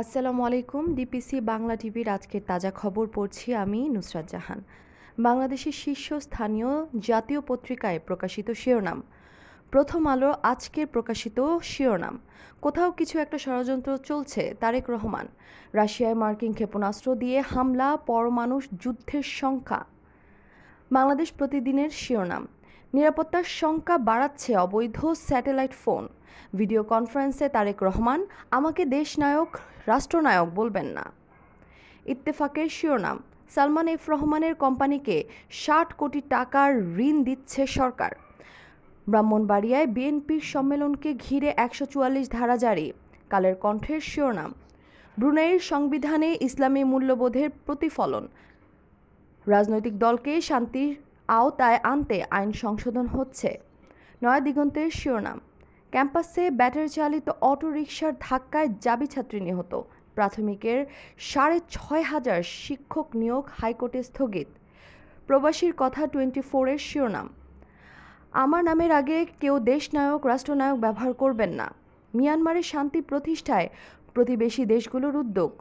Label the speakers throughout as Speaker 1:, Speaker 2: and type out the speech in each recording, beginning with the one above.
Speaker 1: আসসালামু আলাইকুম। ডিপিসি বাংলা টিভির আজকের তাজা খবর পড়ছি আমি নুসরাত জাহান। বাংলাদেশের শীর্ষস্থানীয় জাতীয় পত্রিকায় প্রকাশিত শিরোনাম। প্রথম আলো আজকের প্রকাশিত শিরোনাম, কোথাও কিছু একটা ষড়যন্ত্র চলছে, তারেক রহমান। রাশিয়ায় মার্কিন ক্ষেপণাস্ত্র দিয়ে হামলা, পরমাণু যুদ্ধের শঙ্কা। বাংলাদেশ প্রতিদিনের শিরোনাম, নিরাপত্তার শঙ্কা বাড়াচ্ছে অবৈধ স্যাটেলাইট ফোন। ভিডিও কনফারেন্সে তারেক রহমান, আমাকে দেশনায়ক রাষ্ট্রনায়ক বলবেন না। ইত্তেফাকের শিরোনাম, সালমান এফ রহমানের কোম্পানিকে ৬০ কোটি টাকার ঋণ দিচ্ছে সরকার। ব্রাহ্মণবাড়িয়ায় বিএনপির সম্মেলনকে ঘিরে ১৪৪ ধারা জারি। কালের কণ্ঠের শিরোনাম, ব্রুনাইয়ের সংবিধানে ইসলামী মূল্যবোধের প্রতিফলন। রাজনৈতিক দলকে শান্তির আওতায় আনতে আইন সংশোধন হচ্ছে। নয়া দিগন্তের শিরোনাম, ক্যাম্পাসে ব্যাটারি চালিত অটোরিকশার ধাক্কায় জাবি ছাত্রী নিহত। প্রাথমিকের ৬,৫০০ শিক্ষক নিয়োগ হাইকোর্টে স্থগিত। প্রবাসীর কথা 24-এর শিরোনাম, আমার নামের আগে কেউ দেশনায়ক রাষ্ট্রনায়ক ব্যবহার করবেন না। মিয়ানমারের শান্তি প্রতিষ্ঠায় প্রতিবেশী দেশগুলোর উদ্যোগ।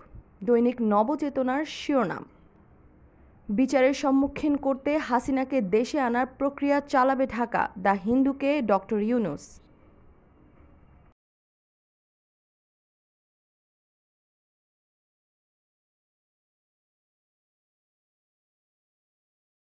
Speaker 1: দৈনিক নবচেতনার শিরোনাম, বিচারের সম্মুখীন করতে হাসিনাকে দেশে আনার প্রক্রিয়া চালাবে ঢাকা। দ্য হিন্দুকে ডক্টর ইউনূস।